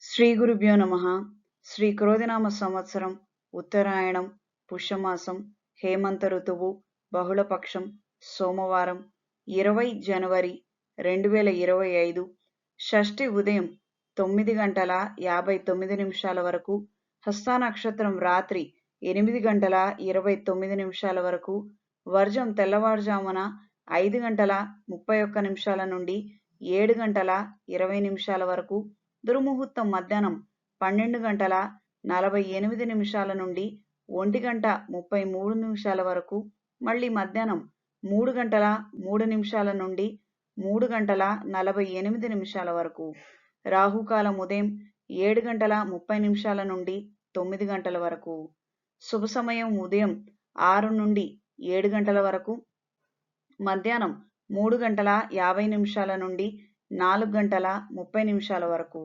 శ్రీ గురుభ్యో నమః. శ్రీ క్రోధినామ సంవత్సరం, ఉత్తరాయణం, పుష్యమాసం, హేమంత ఋతువు, బహుళపక్షం, సోమవారం, 20 జనవరి 2025, షష్ఠి ఉదయం 9:59 వరకు, హస్త నక్షత్రం రాత్రి 8:29 వరకు, వర్జం తెల్లవారుజామున 5:31 నుండి 7:20 వరకు, దుర్ముహూర్తం మధ్యాహ్నం 12:48 నుండి 1:33 వరకు, మళ్ళీ మధ్యాహ్నం 3:03 నుండి 3:48 వరకు. రాహుకాలం ఉదయం 7:30 నుండి 9 గంటల వరకు. శుభ సమయం ఉదయం 6 నుండి 7 గంటల వరకు, మధ్యాహ్నం 3:50 నుండి 4:30 వరకు.